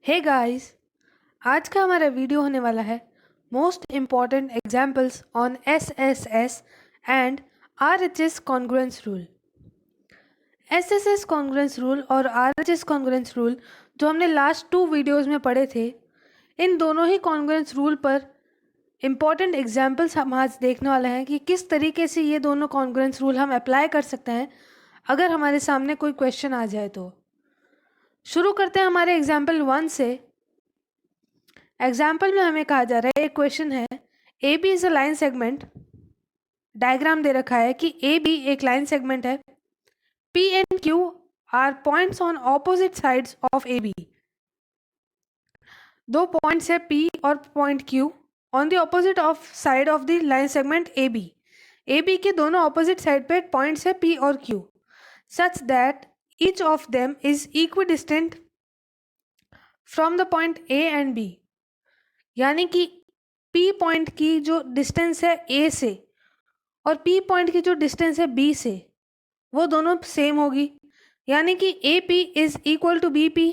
Hey guys, आज का हमारा वीडियो होने वाला है most important examples on S S S and R H S congruence rule. S S S congruence rule और R H S congruence rule जो हमने लास्ट 2 वीडियोज़ में पढ़े थे, इन दोनों ही कॉन्ग्रुएंस रूल पर इम्पॉर्टेंट एग्जाम्पल्स हम आज देखने वाले हैं कि किस तरीके से ये दोनों कॉन्ग्रुएंस रूल हम अप्लाई कर सकते हैं अगर हमारे सामने कोई क्वेश्चन आ जाए तो। शुरू करते हैं हमारे एग्जाम्पल 1 से। एग्जाम्पल में हमें कहा जा रहा है, एक क्वेश्चन है, A B is a line segment. Diagram दे रखा है कि ए बी एक लाइन सेगमेंट है। P and Q are points on opposite sides of A B. दो पॉइंट्स है पी और point Q on the opposite of side of the line segment A B. A B के दोनों opposite side पे points है P और Q, such that each of them is equi distant from the point A and B. यानी कि P point की जो distance है A से और P पॉइंट की जो डिस्टेंस है B से, वो दोनों सेम होगी। यानी कि AP is equal to BP।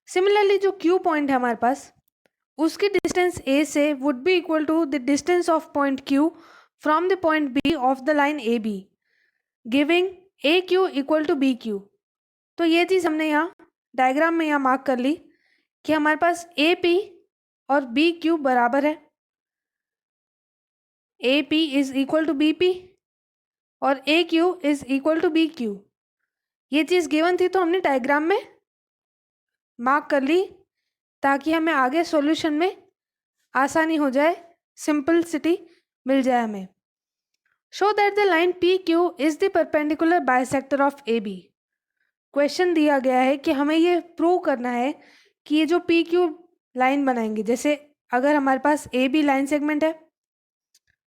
Similarly जो Q पॉइंट है हमारे पास, उसकी डिस्टेंस A से would be equal to the distance of point Q from the point B of the line AB, giving AQ equal to BQ। तो ये चीज़ हमने यहाँ डायग्राम में यहाँ मार्क कर ली कि हमारे पास AP और BQ बराबर है। AP is equal to BP और AQ is equal to BQ। ये चीज़ गिवन थी तो हमने डायग्राम में मार्क कर ली ताकि हमें आगे सॉल्यूशन में आसानी हो जाए, सिंपलिसिटी मिल जाए हमें। Show that the line PQ is the perpendicular bisector of AB। Question दिया गया है कि हमें ये प्रूव करना है कि ये जो PQ लाइन बनाएंगे, जैसे अगर हमारे पास AB लाइन सेगमेंट है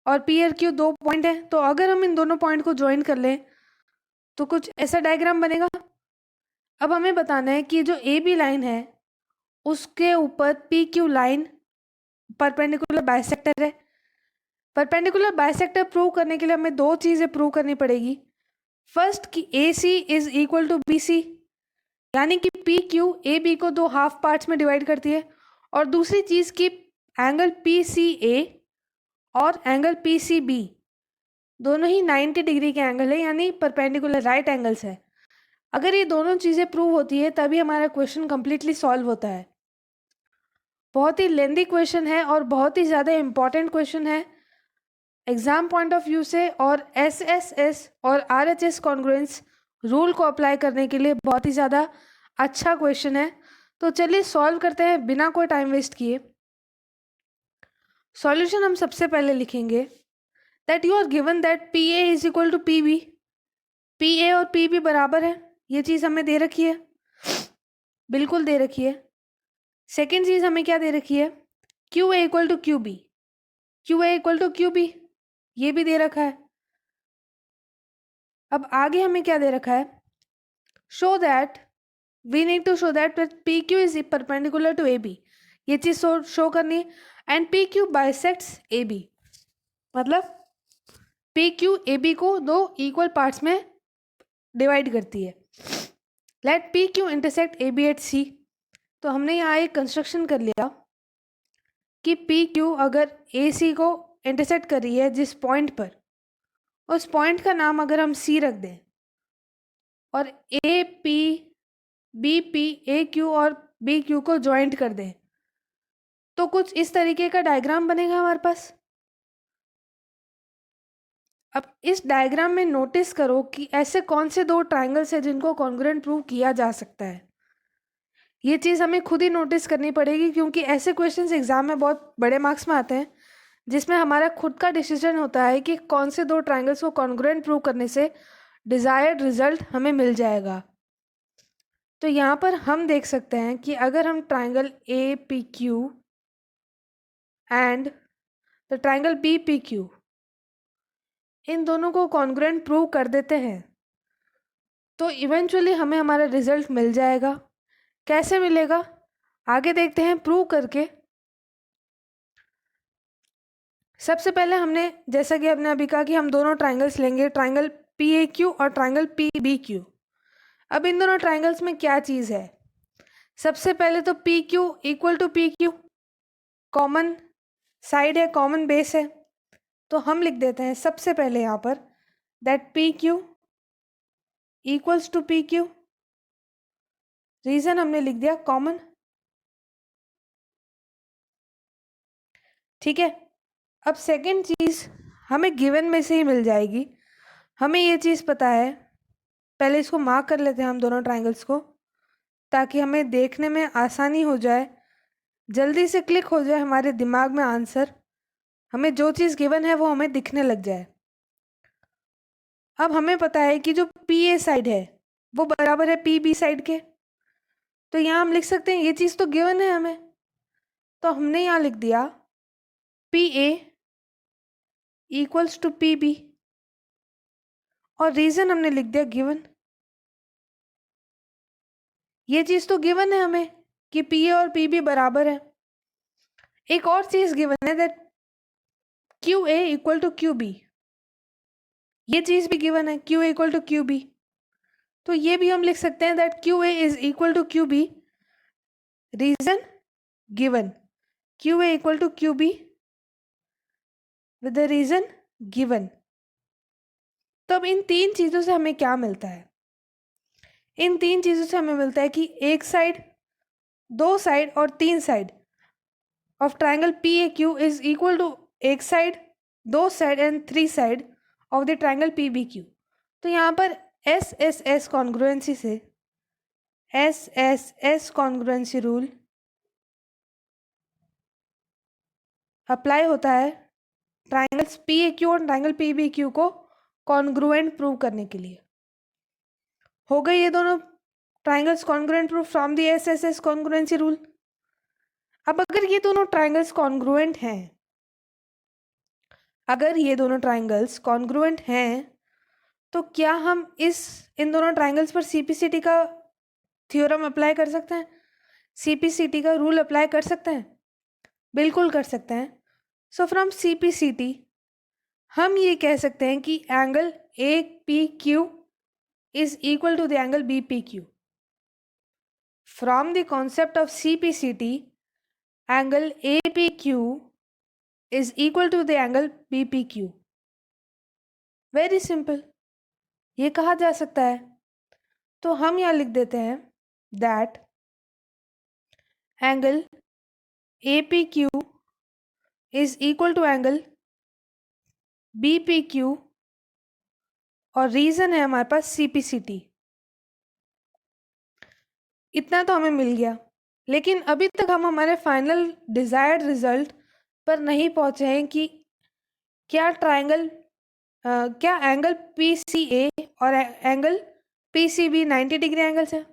और पी और क्यू दो पॉइंट है, तो अगर हम इन दोनों पॉइंट को ज्वाइन कर लें तो कुछ ऐसा डायग्राम बनेगा। अब हमें बताना है कि जो ए बी लाइन है उसके ऊपर P Q line perpendicular bisector है। परपेंडिकुलर बाइसेक्टर प्रूव करने के लिए हमें दो चीज़ें प्रूव करनी पड़ेगी। फर्स्ट कि A C is equal to B C, यानी कि पी क्यू ए बी को दो हाफ पार्ट्स में डिवाइड करती है। और दूसरी चीज़ कि एंगल पी सी ए और एंगल पी सी बी दोनों ही 90 डिग्री के एंगल है, यानी परपेंडिकुलर राइट एंगल्स है। अगर ये दोनों चीज़ें प्रूव होती है तभी हमारा क्वेश्चन कंप्लीटली सॉल्व होता है। बहुत ही लेंदी क्वेश्चन है और बहुत ही ज़्यादा इम्पॉर्टेंट क्वेश्चन है एग्ज़ाम पॉइंट ऑफ व्यू से, और एस एस एस और R H S congruence rule को अप्लाई करने के लिए बहुत ही ज़्यादा अच्छा क्वेश्चन है। तो चलिए सॉल्व करते हैं बिना कोई टाइम वेस्ट किए। सॉल्यूशन हम सबसे पहले लिखेंगे that you are given that P A is equal to P B. P A और पी बी बराबर है, ये चीज़ हमें दे रखी है, बिल्कुल दे रखी है। सेकेंड चीज़ हमें क्या दे रखी है, Q A equal to Q B. Q A equal to Q B, ये भी दे रखा है। अब आगे हमें क्या दे रखा है, show that we need to show that P Q is perpendicular to A B. ये चीज़ शो करनी है। And P Q bisects A B, मतलब पी क्यू ए बी को दो इक्वल पार्ट्स में डिवाइड करती है। Let P Q intersect A B at C. तो हमने यहाँ एक कंस्ट्रक्शन कर लिया कि पी क्यू अगर ए सी को इंटरसेक्ट कर रही है जिस पॉइंट पर, उस पॉइंट का नाम अगर हम सी रख दें और A P B P A Q और बी क्यू को ज्वाइंट कर दें, तो कुछ इस तरीके का डायग्राम बनेगा हमारे पास। अब इस डायग्राम में नोटिस करो कि ऐसे कौन से दो ट्राइंगल्स हैं जिनको कॉन्ग्रुएंट प्रूव किया जा सकता है। ये चीज़ हमें खुद ही नोटिस करनी पड़ेगी क्योंकि ऐसे क्वेश्चंस एग्जाम में बहुत बड़े मार्क्स में आते हैं जिसमें हमारा खुद का डिसीजन होता है कि कौन से दो ट्राइंगल्स को कॉन्ग्रुएंट प्रूव करने से डिज़ायर्ड रिजल्ट हमें मिल जाएगा। तो यहाँ पर हम देख सकते हैं कि अगर हम triangle A P Q and the triangle B P Q, इन दोनों को कॉन्ग्रुएंट प्रूव कर देते हैं तो इवेंचुअली हमें हमारा रिजल्ट मिल जाएगा। कैसे मिलेगा आगे देखते हैं प्रूव करके। सबसे पहले हमने, जैसा कि हमने अभी कहा कि हम दोनों ट्राइंगल्स लेंगे, ट्राइंगल पी ए क्यू और ट्राइंगल पी बी क्यू। अब इन दोनों ट्राइंगल्स में क्या चीज़ है, सबसे पहले तो P Q equal to P Q, common side है, कॉमन बेस है, तो हम लिख देते हैं सबसे पहले यहाँ पर that P Q equals to P Q. Reason हमने लिख दिया कॉमन। ठीक है, अब सेकंड चीज हमें गिवन में से ही मिल जाएगी। हमें ये चीज पता है, पहले इसको मार्क कर लेते हैं हम दोनों ट्राइंगल्स को, ताकि हमें देखने में आसानी हो जाए, जल्दी से क्लिक हो जाए हमारे दिमाग में आंसर, हमें जो चीज़ गिवन है वो हमें दिखने लग जाए। अब हमें पता है कि जो पी ए साइड है वो बराबर है पी बी साइड के, तो यहाँ हम लिख सकते हैं ये चीज़ तो गिवन है हमें, तो हमने यहाँ लिख दिया P A equals to P B, और रीज़न हमने लिख दिया गिवन। ये चीज़ तो गिवन है हमें कि पी ए और पी बी बराबर है। एक और चीज़ गिवन है that Q A equal to Q B, ये चीज़ भी गिवन है Q A equal to Q B, तो ये भी हम लिख सकते हैं that Q A is equal to Q B, reason given, Q A equal to Q B with the reason given. तो अब इन तीन चीज़ों से हमें क्या मिलता है? इन तीन चीज़ों से हमें मिलता है कि एक साइड, दो साइड और तीन side of triangle P A Q is equal to एक साइड, दो side and three side of the triangle P B Q. तो यहाँ पर एस एस एस कॉन्ग्रुएंसी से, S S S congruency rule apply होता है ट्राइंगल्स पी ए क्यू और triangle P B Q को कॉन्ग्रुएंट प्रूव करने के लिए। हो गए ये दोनों triangles congruent proof from the S S S congruency rule. अब अगर ये दोनों ट्राइंगल्स कॉन्ग्रुएंट हैं, अगर ये दोनों ट्राइंगल्स कॉन्ग्रुएंट हैं, तो क्या हम इन दोनों ट्राइंगल्स पर सीपीसीटी का थ्योरम अप्लाई कर सकते हैं, सीपीसीटी का रूल अप्लाई कर सकते हैं? बिल्कुल कर सकते हैं। सो फ्रॉम सीपीसीटी हम ये कह सकते हैं कि angle A P Q is equal to the angle B P Q. From the concept of CPCT angle A P Q is equal to the angle B P Q. Very simple, ये कहा जा सकता है। तो हम यहाँ लिख देते हैं that angle A P Q is equal to angle B P Q, और रीजन है हमारे पास सीपीसीटी। इतना तो हमें मिल गया, लेकिन अभी तक हम हमारे फाइनल डिजायर्ड रिजल्ट पर नहीं पहुंचे हैं कि क्या क्या एंगल पी सी ए और angle P C B 90 degree angles है।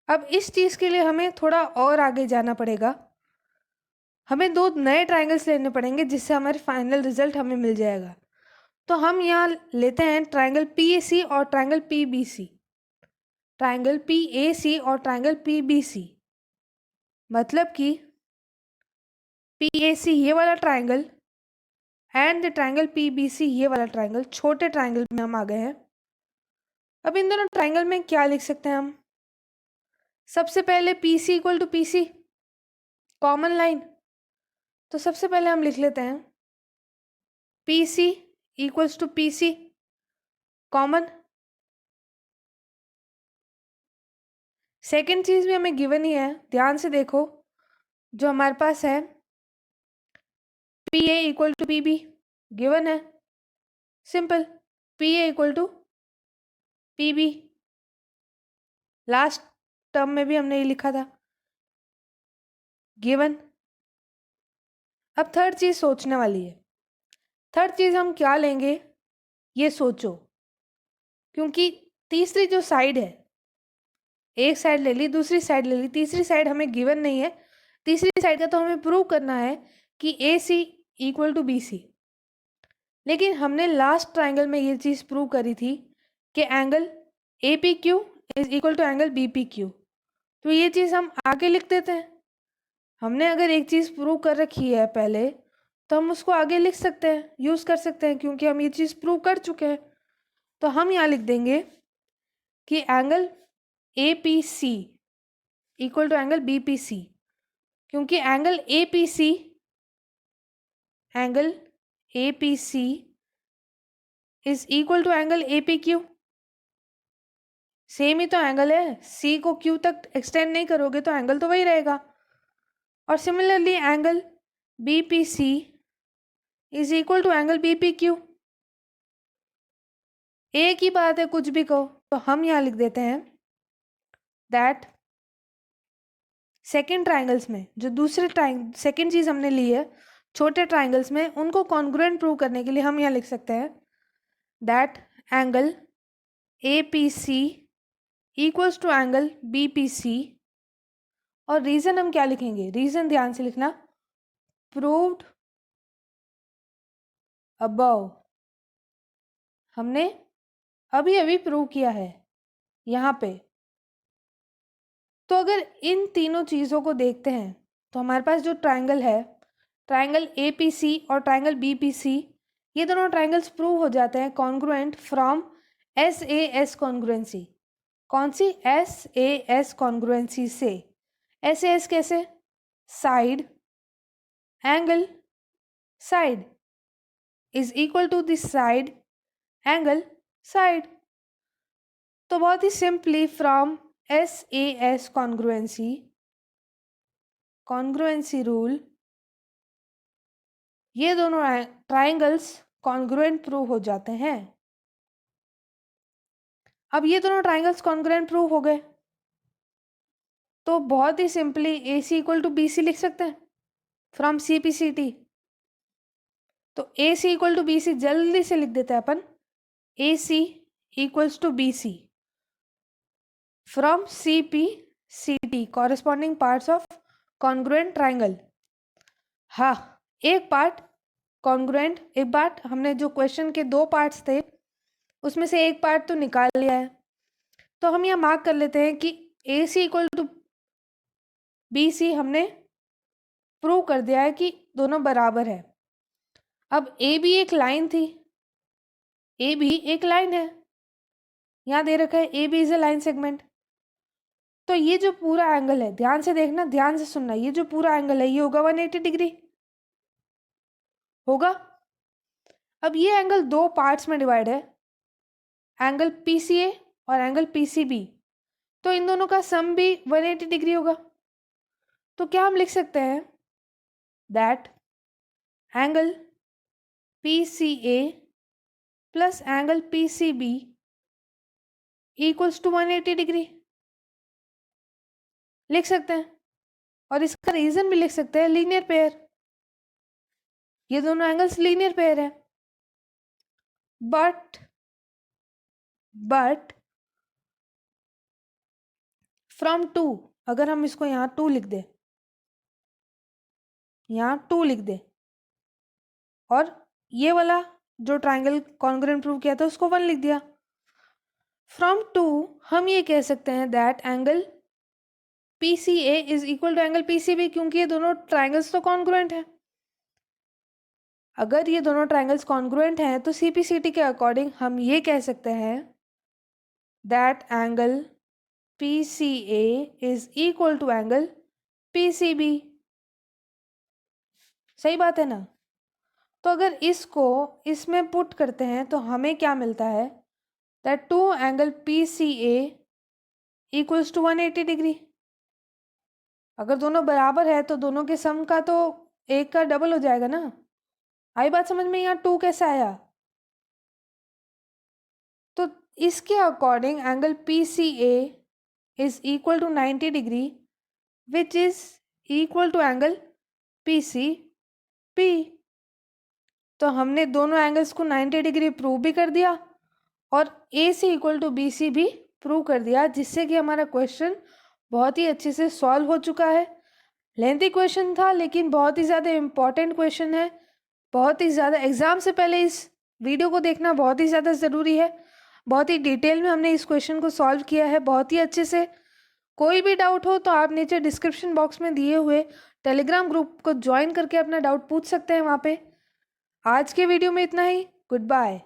अब इस चीज़ के लिए हमें थोड़ा और आगे जाना पड़ेगा, हमें दो नए ट्राइंगल्स लेने पड़ेंगे जिससे हमारे फाइनल रिजल्ट हमें मिल जाएगा। तो हम यहाँ लेते हैं ट्राइंगल पी ए सी और triangle P B C, triangle P A C और ट्राइंगल पी बी सी, मतलब कि पी ए सी ये वाला triangle and the triangle P B C ये वाला ट्राइंगल, छोटे ट्राइंगल में हम आ गए हैं। अब इन दोनों ट्राइंगल में क्या लिख सकते हैं हम? सबसे पहले P C equal to P C, common line, तो सबसे पहले हम लिख लेते हैं P C equals to P C, common. Second चीज़ भी हमें गिवन ही है, ध्यान से देखो, जो हमारे पास है P A equal to P B given है, simple, P A equal to P B, last term में भी हमने ये लिखा था, गिवन। अब थर्ड चीज़ सोचने वाली है, थर्ड चीज़ हम क्या लेंगे ये सोचो, क्योंकि तीसरी जो साइड है, एक साइड ले ली, दूसरी साइड ले ली, तीसरी साइड हमें गिवन नहीं है। तीसरी साइड का तो हमें प्रूव करना है कि A C equal to B सी, लेकिन हमने लास्ट ट्राइंगल में ये चीज़ प्रूव करी थी कि angle A P Q is equal to angle B P Q, तो ये चीज़ हम आगे लिख देते हैं। हमने अगर एक चीज़ प्रूव कर रखी है पहले, तो हम उसको आगे लिख सकते हैं, यूज़ कर सकते हैं, क्योंकि हम ये चीज़ प्रूव कर चुके हैं। तो हम यहाँ लिख देंगे कि angle A P C equal to angle BPC, क्योंकि angle APC is equal to angle APQ। Same ही तो एंगल है, C को Q तक एक्सटेंड नहीं करोगे तो एंगल तो वही रहेगा। और similarly angle BPC is equal to angle BPQ। एक ही बात है, कुछ भी कहो। तो हम यहाँ लिख देते हैं दैट सेकेंड ट्राइंगल्स में जो दूसरे सेकेंड चीज हमने ली है छोटे ट्राइंगल्स में, उनको कॉन्ग्रुएंट प्रूव करने के लिए हम यहाँ लिख सकते हैं that angle APC equals to angle BPC। और रीजन हम क्या लिखेंगे, रीजन ध्यान से लिखना, प्रूव्ड अबव। हमने अभी अभी प्रूव किया है यहाँ पे। तो अगर इन तीनों चीज़ों को देखते हैं तो हमारे पास जो ट्राइंगल है, ट्राइंगल APC और ट्राइंगल BPC, ये दोनों ट्राइंगल्स प्रूव हो जाते हैं कॉन्ग्रुएंट फ्रॉम SAS कॉन्ग्रुएंसी। कौन सी? SAS कॉन्ग्रुएंसी से। SAS कैसे? Side angle side is equal to this side angle side. तो बहुत ही simply from SAS congruency rule ये दोनों ट्राइंगल्स कॉन्ग्रुएंट प्रूव हो जाते हैं। अब ये दोनों ट्राइंगल्स कॉन्ग्रुएंट प्रूव हो गए तो बहुत ही simply AC equal to BC लिख सकते हैं फ्रॉम CPCT। तो AC इक्वल टू BC जल्दी से लिख देते हैं अपन, AC equals to BC from CPCT corresponding parts of congruent triangle. हाँ, एक पार्ट कॉन्ग्रुएंट, एक पार्ट हमने जो क्वेश्चन के दो पार्ट्स थे उसमें से एक पार्ट तो निकाल लिया है। तो हम यहाँ मार्क कर लेते हैं कि AC इक्वल टू BC हमने प्रूव कर दिया है कि दोनों बराबर है। अब AB एक लाइन थी, AB एक लाइन है, यहाँ दे रखा है AB is a line segment. तो ये जो पूरा एंगल है, ध्यान से देखना, ध्यान से सुनना, ये जो पूरा एंगल है ये होगा 180 डिग्री होगा। अब ये एंगल दो पार्ट्स में डिवाइड है, एंगल PCA और एंगल PCB, तो इन दोनों का सम भी 180 डिग्री होगा। तो क्या हम लिख सकते हैं that angle PCA plus angle PCB equals to 180 degree लिख सकते हैं। और इसका रीजन भी लिख सकते हैं, लीनियर पेयर, ये दोनों एंगल्स लीनियर पेयर है। बट फ्रॉम 2, अगर हम इसको यहाँ 2 लिख दे, यहाँ 2 लिख दे, और ये वाला जो ट्राइंगल कॉन्ग्रुएंट प्रूव किया था उसको 1 लिख दिया, फ्रॉम 2 हम ये कह सकते हैं that angle PCA is equal to angle PCB, क्योंकि ये दोनों ट्राइंगल्स तो कॉन्ग्रुएंट हैं। अगर ये दोनों ट्राइंगल्स कॉन्ग्रुएंट हैं तो CPCT के अकॉर्डिंग हम ये कह सकते हैं that angle PCA is equal to angle PCB। सही बात है ना? तो अगर इसको इसमें पुट करते हैं तो हमें क्या मिलता है that 2 angle PCA equals to 180 degree. अगर दोनों बराबर है तो दोनों के सम का तो एक का डबल हो जाएगा ना। आई बात समझ में? यहाँ 2 कैसे आया? तो इसके according angle PCA is equal to 90 degree which is equal to angle PCB। तो हमने दोनों एंगल्स को 90 डिग्री प्रूव भी कर दिया और AC इक्वल टू BC भी प्रूव कर दिया, जिससे कि हमारा क्वेश्चन बहुत ही अच्छे से सॉल्व हो चुका है। लेंथी क्वेश्चन था लेकिन बहुत ही ज़्यादा इम्पॉर्टेंट क्वेश्चन है, बहुत ही ज़्यादा एग्जाम से पहले इस वीडियो को देखना बहुत ही ज़्यादा ज़रूरी है। बहुत ही डिटेल में हमने इस क्वेश्चन को सॉल्व किया है बहुत ही अच्छे से। कोई भी डाउट हो तो आप नीचे डिस्क्रिप्शन बॉक्स में दिए हुए टेलीग्राम ग्रुप को ज्वाइन करके अपना डाउट पूछ सकते हैं वहाँ पे। आज के वीडियो में इतना ही। Good bye.